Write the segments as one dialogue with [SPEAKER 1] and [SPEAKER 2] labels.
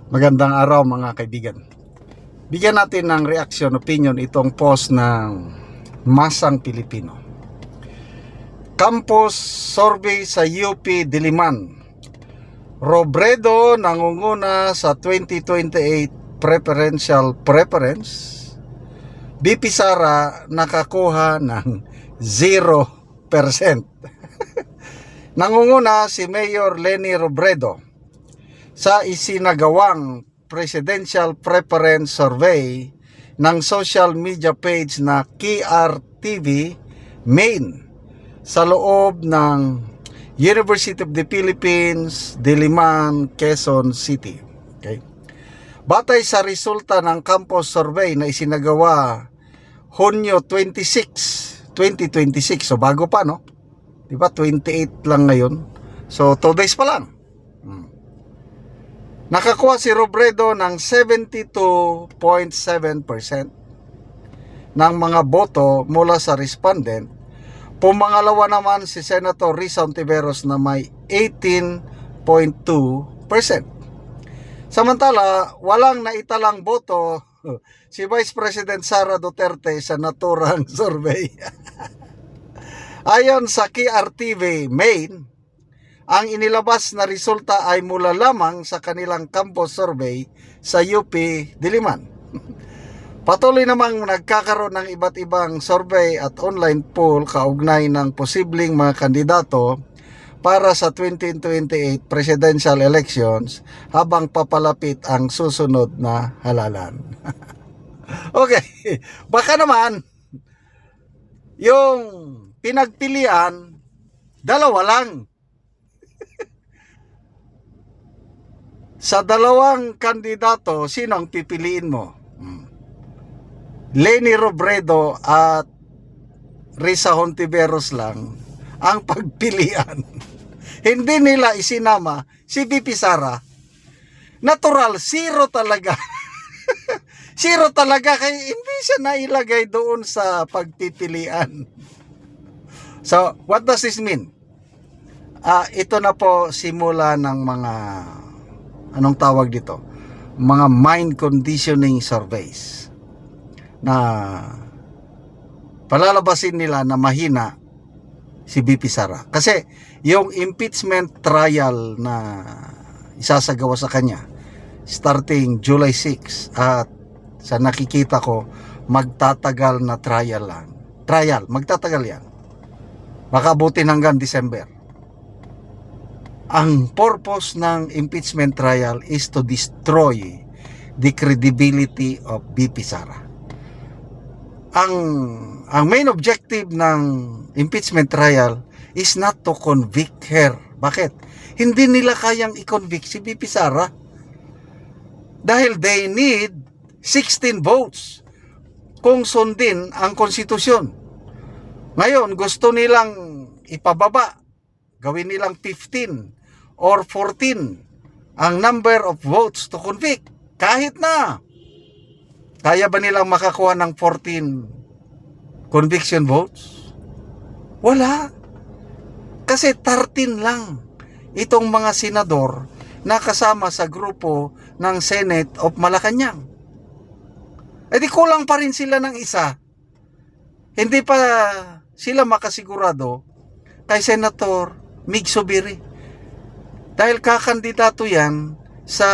[SPEAKER 1] Magandang araw mga kaibigan. Bigyan natin ng reaction, opinion itong post ng Masang Pilipino. Campus survey sa UP Diliman. Robredo nangunguna sa 2028 preferential preference. BP Sara nakakuha ng 0%. Nangunguna si Mayor Leni Robredo sa isinagawang Presidential Preference Survey ng social media page na KRTV Main sa loob ng University of the Philippines, Diliman, Quezon City. Okay. Batay sa resulta ng campus survey na isinagawa Hunyo 26, 2026. So bago pa, no? Diba? 28 lang ngayon. So 2 days pa lang. Nakakuha si Robredo ng 72.7% ng mga boto mula sa respondent. Pumangalawa naman si Senator Risa Hontiveros na may 18.2%. Samantala, walang naitalang boto si Vice President Sara Duterte sa naturang survey. Ayon sa KRTV Main, ang inilabas na resulta ay mula lamang sa kanilang campus survey sa UP Diliman. Patuloy namang nagkakaroon ng iba't ibang survey at online poll kaugnay ng posibleng mga kandidato para sa 2028 presidential elections habang papalapit ang susunod na halalan. Okay, baka naman yung pinagpilian dalawa lang. Sa dalawang kandidato, sino ang pipiliin mo? Leni Robredo at Risa Hontiveros lang ang pagpilian. Hindi nila isinama si BP Sara. Natural, zero talaga. Zero talaga, kaya hindi siya nailagay doon sa pagpipilian. So, what does this mean? Ito na po simula ng mga anong tawag dito? Mga mind conditioning surveys na palalabasin nila na mahina si BP Sara. Kasi yung impeachment trial na isasagawa sa kanya starting July 6 at sa nakikita ko magtatagal na trial lang. Magtatagal yan. Baka butin hanggang December. Ang purpose ng impeachment trial is to destroy the credibility of BP Sara. Ang main objective ng impeachment trial is not to convict her. Bakit? Hindi nila kayang i-convict si BP Sara. Dahil they need 16 votes kung sundin ang konstitusyon. Ngayon, gusto nilang ipababa. Gawin nilang 15 or 14 ang number of votes to convict. Kahit na. Kaya ba nilang makakuha ng 14 conviction votes? Wala. Kasi 13 lang itong mga senador na kasama sa grupo ng Senate of Malacanang. E di kulang pa rin sila ng isa. Hindi pa sila makasigurado kay Senator Mig Zubiri. Dahil kakandidato yan sa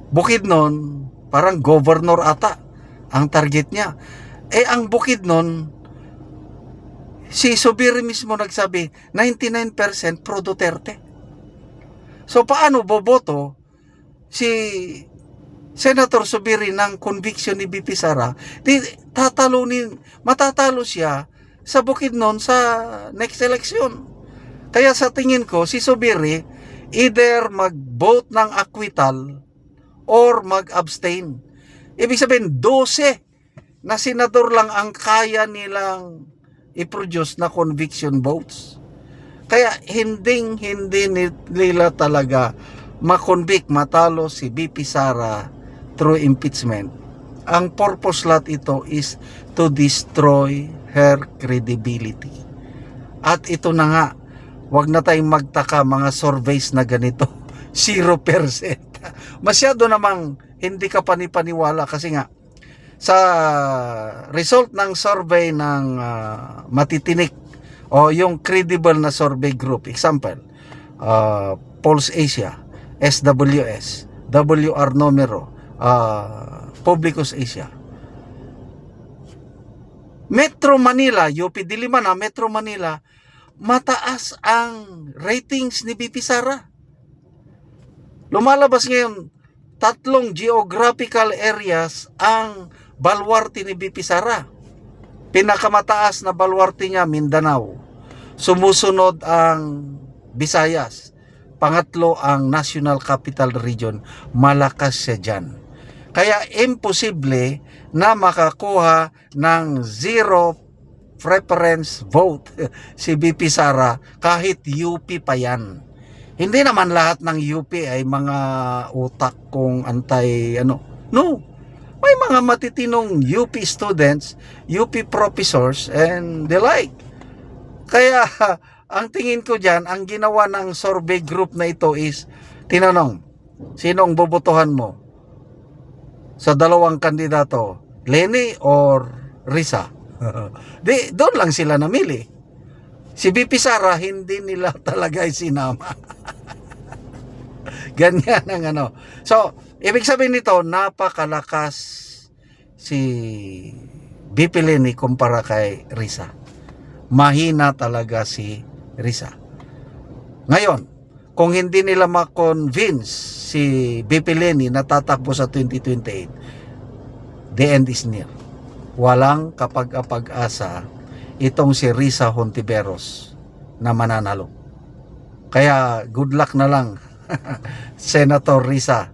[SPEAKER 1] Bukidnon, parang governor ata ang target niya. Ang Bukidnon, si Zubiri mismo nagsabi, 99% pro Duterte. So paano boboto si Senator Zubiri ng conviction ni BP Sara? Matatalo siya sa Bukidnon sa next election. Kaya sa tingin ko, si Zubiri either mag-vote ng acquittal or mag-abstain. Ibig sabihin, 12 na senador lang ang kaya nilang i-produce na conviction votes. Kaya hindi nila talaga makonvict, matalo si BP Sara through impeachment. Ang purpose lot ito is to destroy her credibility. At ito na nga, wag na tayong magtaka mga surveys na ganito. 0%. masyado namang hindi ka panipaniwala kasi nga sa result ng survey ng matitinik o yung credible na survey group, example, Pulse Asia, SWS, WR Numero, Publicus Asia, Metro Manila, UP Diliman na Metro Manila, mataas ang ratings ni BP Sara. Lumalabas ngayon, 3 geographical areas ang baluarte ni BP Sara. Pinakamataas na baluarte niya, Mindanao. Sumusunod ang Visayas. Pangatlo ang National Capital Region. Malakas siya dyan. Kaya imposible na makakuha ng zero preference vote si BP Sara kahit UP pa yan. Hindi naman lahat ng UP ay mga utak kung antay ano. No. May mga matitinong UP students, UP professors and the like. Kaya ang tingin ko dyan, ang ginawa ng survey group na ito is tinanong, sinong bobotohan mo sa dalawang kandidato, Leni or Risa? Doon lang sila namili. Si BP Sara hindi nila talaga sinama. Ganyan ang ano. So, ibig sabihin nito, napakalakas si BP Leni kumpara kay Risa. Mahina talaga si Risa. Ngayon, kung hindi nila ma-convince si BP Leni na tatakbo sa 2028, the end is near. Walang kapag-asa itong si Risa Hontiveros na mananalo. Kaya good luck na lang Senator Risa.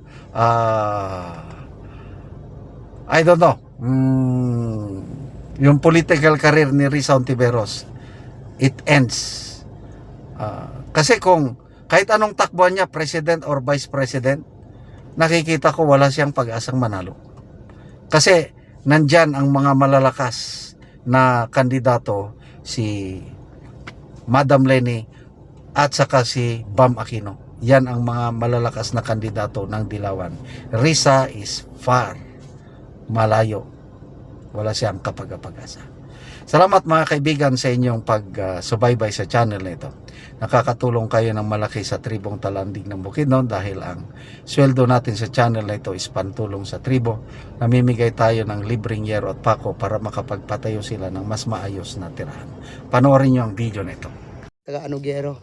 [SPEAKER 1] I don't know. Yung political career ni Risa Hontiveros, it ends. Kasi kung kahit anong takbuhan niya, president or vice president, nakikita ko wala siyang pag-asang manalo. Kasi nandyan ang mga malalakas na kandidato, si Madam Leni at saka si Bam Aquino. Yan ang mga malalakas na kandidato ng Dilawan. Risa is far malayo. Wala siyang kapag-asa. Salamat mga kaibigan sa inyong pagsubaybay sa channel na ito. Nakakatulong kayo ng malaki sa tribong Talandig ng Bukidnon dahil ang sweldo natin sa channel na ito is pantulong sa tribo. Namimigay tayo ng libreng yero at pako para makapagpatayo sila ng mas maayos na tirahan. Panoorin nyo ang video na ito.
[SPEAKER 2] Taga ano gero?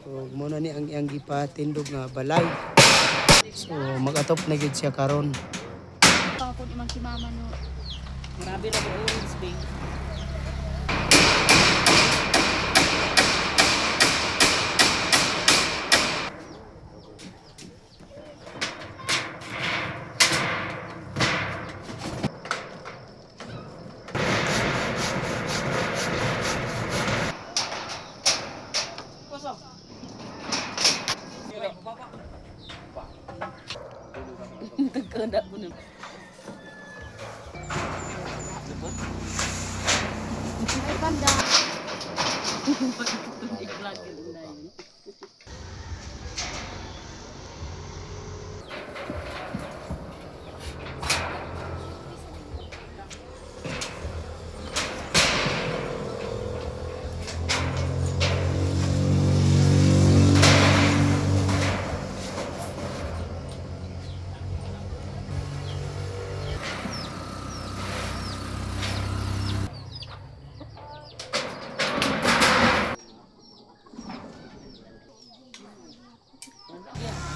[SPEAKER 2] So muna ni ang gipatindog nga balay. So magatop na gid siya karon.
[SPEAKER 3] Ako di man si mama no. Grabe na mo orange bay. Kena pun. Ay banda.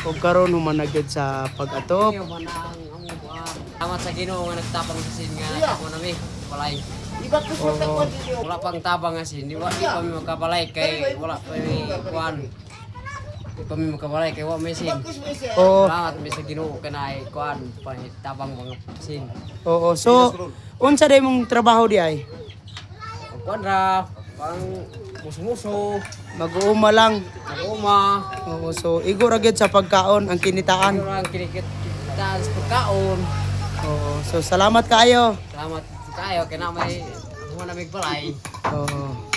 [SPEAKER 2] Ug karon humanagid sa pag-atop.
[SPEAKER 4] Salamat sa Ginoo nga nagtabang sa sin nga ako nami balay.
[SPEAKER 2] Oo.
[SPEAKER 4] Wala pang tabang nga sin, di pa mi makabalay kay wala pa mi kuan. Di pa mi makabalay kay wa may sin.
[SPEAKER 2] Oo.
[SPEAKER 4] Salamat mi sa Ginoo kanay kuan tabang mga sin.
[SPEAKER 2] Oo. So unsa day mong trabaho di ay?
[SPEAKER 4] Kuan ra pang muso-muso,
[SPEAKER 2] Mag-uuma lang.
[SPEAKER 4] uma,
[SPEAKER 2] Oo. So igo ra gyud sa pagkaon ang kinitaan.
[SPEAKER 4] ano lang kinikit taas pagkaon.
[SPEAKER 2] Oo. So salamat kaayo.
[SPEAKER 4] Salamat kayo kay na may mo na mig balay.
[SPEAKER 2] Oo.